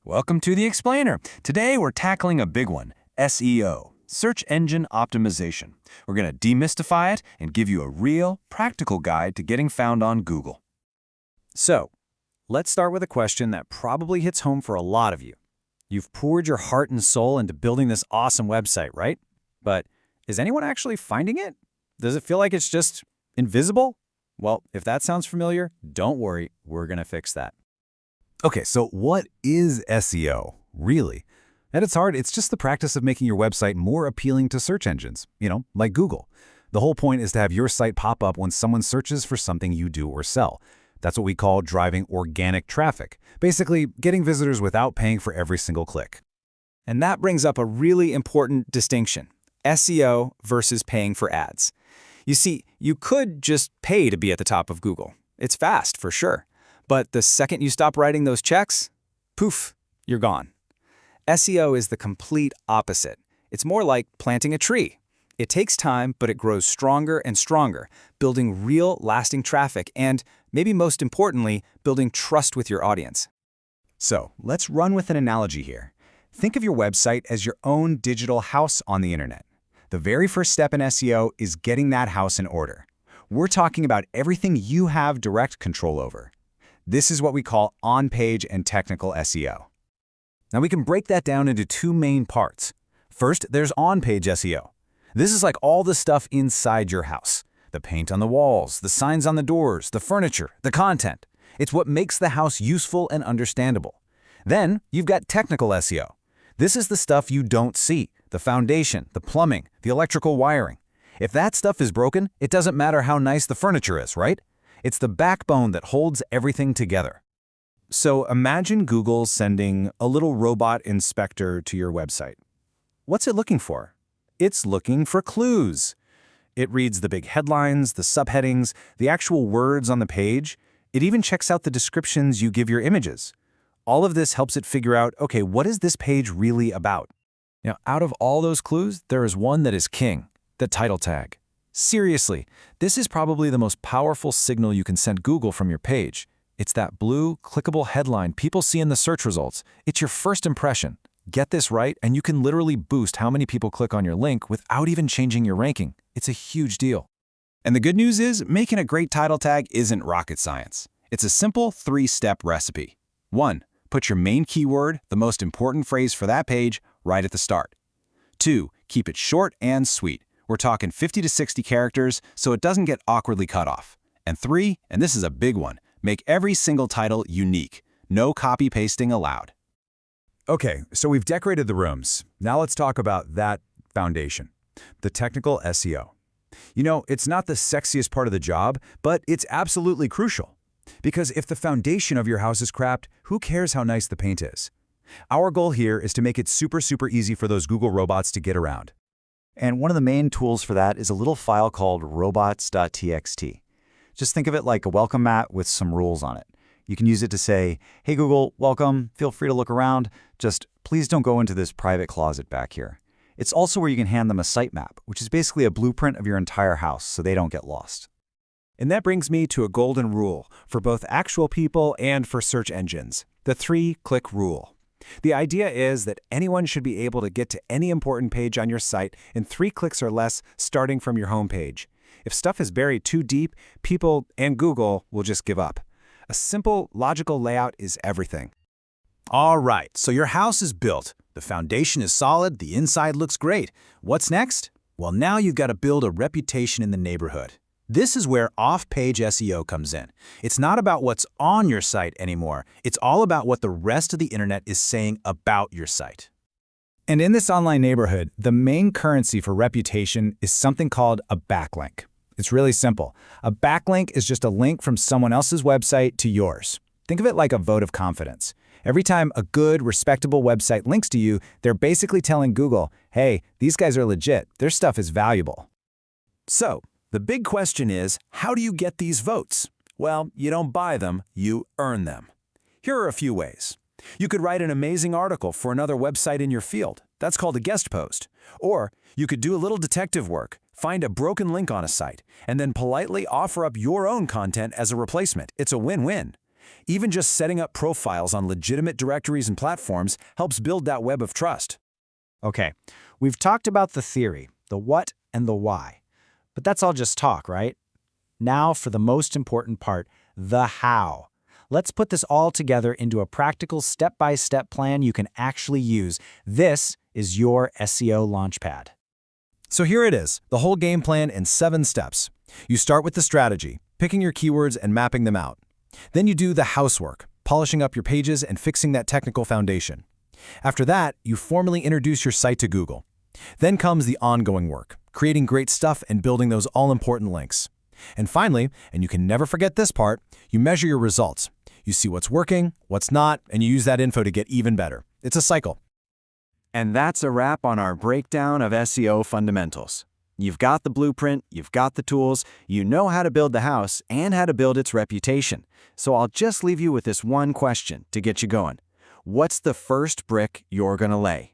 Welcome to The Explainer. Today we're tackling a big one, SEO, search engine optimization. We're going to demystify it and give you a real, practical guide to getting found on Google. So, let's start with a question that probably hits home for a lot of you. You've poured your heart and soul into building this awesome website, right? But is anyone actually finding it? Does it feel like it's just invisible? Well, if that sounds familiar, don't worry, we're going to fix that. Okay, so what is SEO, really? At its heart, it's just the practice of making your website more appealing to search engines, like Google. The whole point is to have your site pop up when someone searches for something you do or sell. That's what we call driving organic traffic, basically getting visitors without paying for every single click. And that brings up a really important distinction, SEO versus paying for ads. You see, you could just pay to be at the top of Google. It's fast, for sure. But the second you stop writing those checks, poof, you're gone. SEO is the complete opposite. It's more like planting a tree. It takes time, but it grows stronger and stronger, building real, lasting traffic and, maybe most importantly, building trust with your audience. So, let's run with an analogy here. Think of your website as your own digital house on the internet. The very first step in SEO is getting that house in order. We're talking about everything you have direct control over. This is what we call on-page and technical SEO. Now we can break that down into two main parts. First, there's on-page SEO. This is like all the stuff inside your house. The paint on the walls, the signs on the doors, the furniture, the content. It's what makes the house useful and understandable. Then, you've got technical SEO. This is the stuff you don't see, the foundation, the plumbing, the electrical wiring. If that stuff is broken, it doesn't matter how nice the furniture is, right? It's the backbone that holds everything together. So imagine Google sending a little robot inspector to your website. What's it looking for? It's looking for clues. It reads the big headlines, the subheadings, the actual words on the page. It even checks out the descriptions you give your images. All of this helps it figure out, okay, what is this page really about? Now, out of all those clues, there is one that is king, the title tag. Seriously, this is probably the most powerful signal you can send Google from your page. It's that blue, clickable headline people see in the search results. It's your first impression. Get this right, and you can literally boost how many people click on your link without even changing your ranking. It's a huge deal. And the good news is, making a great title tag isn't rocket science. It's a simple 3-step recipe. 1. Put your main keyword, the most important phrase for that page, right at the start. 2. Keep it short and sweet. We're talking 50 to 60 characters, so it doesn't get awkwardly cut off. And 3, and this is a big one, make every single title unique. No copy-pasting allowed. Okay, so we've decorated the rooms. Now let's talk about that foundation, the technical SEO. It's not the sexiest part of the job, but it's absolutely crucial. Because if the foundation of your house is crapped, who cares how nice the paint is? Our goal here is to make it super easy for those Google robots to get around. And one of the main tools for that is a little file called robots.txt. Just think of it like a welcome mat with some rules on it. You can use it to say, hey Google, welcome, feel free to look around, just please don't go into this private closet back here. It's also where you can hand them a sitemap, which is basically a blueprint of your entire house so they don't get lost. And that brings me to a golden rule for both actual people and for search engines, the 3-click rule. The idea is that anyone should be able to get to any important page on your site in 3 clicks or less starting from your home page. If stuff is buried too deep, people and Google will just give up. A simple, logical layout is everything. All right, so your house is built. The foundation is solid, the inside looks great. What's next? Well, now you've got to build a reputation in the neighborhood. This is where off-page SEO comes in. It's not about what's on your site anymore. It's all about what the rest of the internet is saying about your site. And in this online neighborhood, the main currency for reputation is something called a backlink. It's really simple. A backlink is just a link from someone else's website to yours. Think of it like a vote of confidence. Every time a good, respectable website links to you, they're basically telling Google, hey, these guys are legit. Their stuff is valuable. So, the big question is, how do you get these votes? Well, you don't buy them, you earn them. Here are a few ways. You could write an amazing article for another website in your field. That's called a guest post. Or you could do a little detective work, find a broken link on a site, and then politely offer up your own content as a replacement. It's a win-win. Even just setting up profiles on legitimate directories and platforms helps build that web of trust. Okay, we've talked about the theory, the what and the why. But that's all just talk, right? Now for the most important part, the how. Let's put this all together into a practical step-by-step plan you can actually use. This is your SEO Launchpad. So here it is, the whole game plan in 7 steps. You start with the strategy, picking your keywords and mapping them out. Then you do the housework, polishing up your pages and fixing that technical foundation. After that, you formally introduce your site to Google. Then comes the ongoing work, creating great stuff and building those all-important links. And finally, and you can never forget this part, you measure your results. You see what's working, what's not, and you use that info to get even better. It's a cycle. And that's a wrap on our breakdown of SEO fundamentals. You've got the blueprint, you've got the tools, you know how to build the house and how to build its reputation. So I'll just leave you with this one question to get you going. What's the first brick you're going to lay?